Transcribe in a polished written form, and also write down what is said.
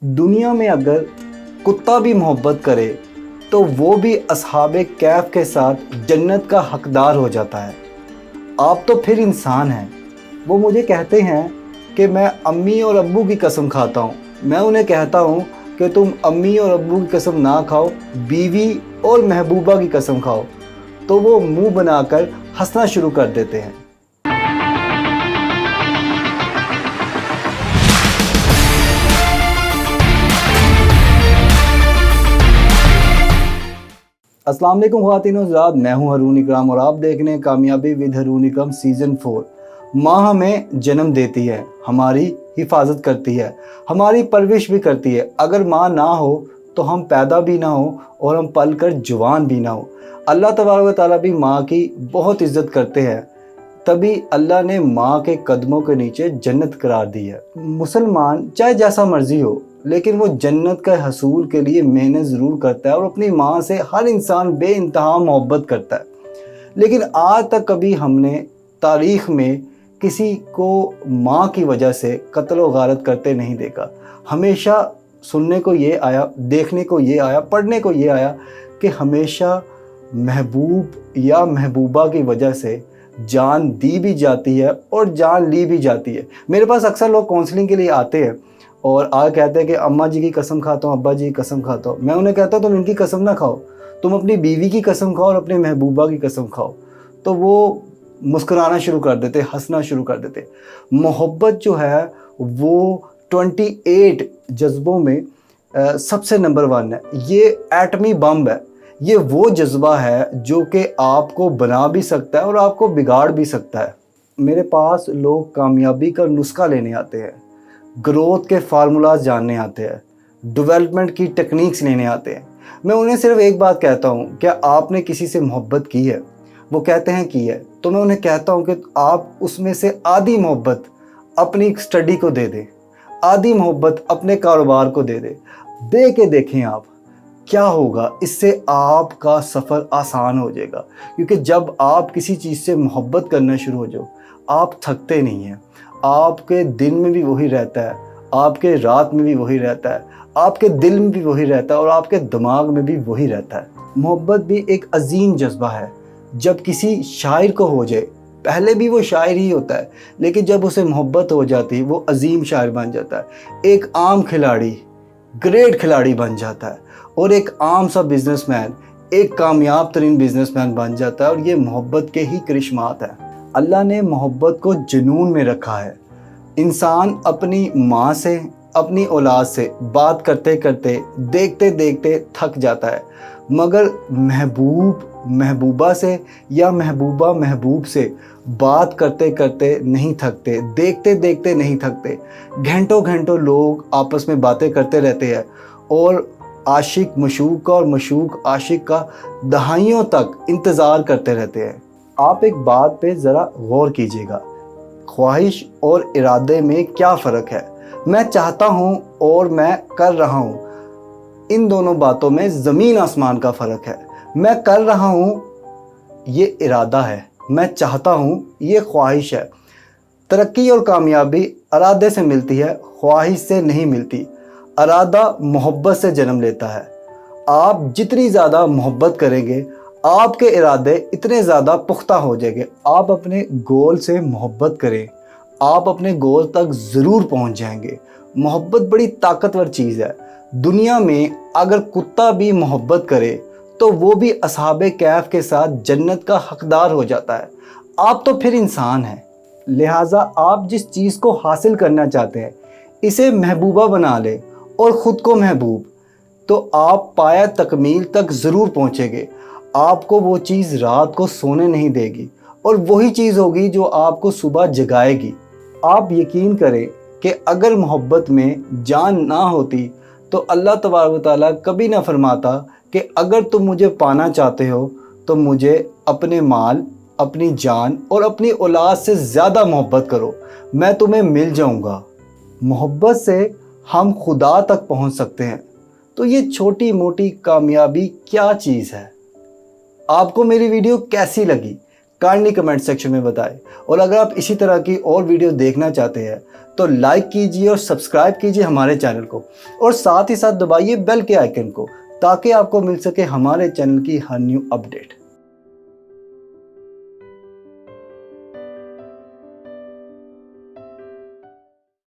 दुनिया में अगर कुत्ता भी मोहब्बत करे तो वो भी अस्हाबे कैफ के साथ जन्नत का हकदार हो जाता है। आप तो फिर इंसान हैं। वो मुझे कहते हैं कि मैं अम्मी और अब्बू की कसम खाता हूँ। मैं उन्हें कहता हूँ कि तुम अम्मी और अब्बू की कसम ना खाओ, बीवी और महबूबा की कसम खाओ। तो वो मुंह बनाकर हंसना शुरू कर देते हैं। अस्सलाम वालेकुम ख़वातीन व हज़रात, मैं हूं हरून इकराम और आप देख रहे हैं कामयाबी विद हरून इकराम सीज़न 4। माँ हमें जन्म देती है, हमारी हिफाजत करती है, हमारी परवरिश भी करती है। अगर माँ ना हो तो हम पैदा भी ना हो और हम पल कर जवान भी ना हो। अल्लाह तबारक व तआला भी माँ की बहुत इज़्ज़त करते हैं, तभी अल्लाह ने माँ के कदमों के नीचे जन्नत करार दी है। मुसलमान चाहे जैसा मर्जी हो, लेकिन वो जन्नत का हसूल के लिए मेहनत ज़रूर करता है और अपनी माँ से हर इंसान बेइंतहा मोहब्बत करता है। लेकिन आज तक कभी हमने तारीख़ में किसी को माँ की वजह से कत्ल व गारत करते नहीं देखा। हमेशा सुनने को ये आया, देखने को ये आया, पढ़ने को ये आया कि हमेशा महबूब या महबूबा की वजह से जान दी भी जाती है और जान ली भी जाती है। मेरे पास अक्सर लोग काउंसलिंग के लिए आते हैं और आ कहते हैं कि अम्मा जी की कसम खाता हूँ, अब्बा जी की कसम खाता हूँ। मैं उन्हें कहता हूँ तुम इनकी कसम ना खाओ, तुम अपनी बीवी की कसम खाओ और अपने महबूबा की कसम खाओ। तो वो मुस्कुराना शुरू कर देते, हंसना शुरू कर देते। मोहब्बत जो है वो 28 जज्बों में सबसे नंबर 1 है। ये एटमी बम है। ये वो जज्बा है जो कि आपको बना भी सकता है और आपको बिगाड़ भी सकता है। मेरे पास लोग कामयाबी का नुस्खा लेने आते हैं, ग्रोथ के फार्मूलाज जानने आते हैं, डेवलपमेंट की टेक्निक्स लेने आते हैं। मैं उन्हें सिर्फ एक बात कहता हूँ, क्या आपने किसी से मोहब्बत की है? वो कहते हैं की है। तो मैं उन्हें कहता हूँ कि आप उसमें से आधी मोहब्बत अपनी स्टडी को दे दें, आधी मोहब्बत अपने कारोबार को दे के देखें आप क्या होगा। इससे आपका सफ़र आसान हो जाएगा, क्योंकि जब आप किसी चीज़ से मोहब्बत करना शुरू हो जाओ, आप थकते नहीं हैं। आपके दिन में भी वही रहता है, आपके रात में भी वही रहता है, आपके दिल में भी वही रहता है और आपके दिमाग में भी वही रहता है। मोहब्बत भी एक अजीम जज्बा है। जब किसी शायर को हो जाए, पहले भी वो शायर ही होता है, लेकिन जब उसे मोहब्बत हो जाती है वो अजीम शायर बन जाता है। एक आम खिलाड़ी ग्रेट खिलाड़ी बन जाता है और एक आम सा बिजनेसमैन एक कामयाब तरीन बिजनेसमैन बन जाता है। और ये मोहब्बत के ही करिश्मात है। अल्लाह ने मोहब्बत को जुनून में रखा है। इंसान अपनी माँ से, अपनी औलाद से बात करते करते, देखते देखते थक जाता है, मगर महबूब महबूबा से या महबूबा महबूब से बात करते करते नहीं थकते, देखते देखते नहीं थकते। घंटों घंटों लोग आपस में बातें करते रहते हैं और आशिक मशूक का और मशूक आशिक का दहाइयों तक इंतज़ार करते रहते हैं। आप एक बात पे ज़रा गौर कीजिएगा, ख्वाहिश और इरादे में क्या फ़र्क है। मैं चाहता हूँ और मैं कर रहा हूँ, इन दोनों बातों में ज़मीन आसमान का फ़र्क है। मैं कर रहा हूँ ये इरादा है, मैं चाहता हूँ ये ख्वाहिश है। तरक्की और कामयाबी इरादे से मिलती है, ख्वाहिश से नहीं मिलती। इरादा मोहब्बत से जन्म लेता है। आप जितनी ज़्यादा मोहब्बत करेंगे, आपके इरादे इतने ज़्यादा पुख्ता हो जाएंगे। आप अपने गोल से मोहब्बत करें, आप अपने गोल तक ज़रूर पहुंच जाएंगे। मोहब्बत बड़ी ताकतवर चीज़ है। दुनिया में अगर कुत्ता भी मोहब्बत करे तो वो भी अस्हाबे कैफ के साथ जन्नत का हकदार हो जाता है। आप तो फिर इंसान हैं। लिहाजा आप जिस चीज़ को हासिल करना चाहते हैं, इसे महबूबा बना लें और ख़ुद को महबूब, तो आप पाया तकमील तक ज़रूर पहुँचेंगे। आपको वो चीज़ रात को सोने नहीं देगी और वही चीज़ होगी जो आपको सुबह जगाएगी। आप यकीन करें कि अगर मोहब्बत में जान ना होती तो अल्लाह तबारक व तआला कभी ना फरमाता कि अगर तुम मुझे पाना चाहते हो तो मुझे अपने माल, अपनी जान और अपनी औलाद से ज़्यादा मोहब्बत करो, मैं तुम्हें मिल जाऊँगा। मोहब्बत से हम खुदा तक पहुँच सकते हैं। तो ये छोटी मोटी कामयाबी क्या चीज़ है? आपको मेरी वीडियो कैसी लगी? काइंडली कमेंट सेक्शन में बताएं। और अगर आप इसी तरह की और वीडियो देखना चाहते हैं तो लाइक कीजिए और सब्सक्राइब कीजिए हमारे चैनल को, और साथ ही साथ दबाइए बेल के आइकन को, ताकि आपको मिल सके हमारे चैनल की हर न्यू अपडेट।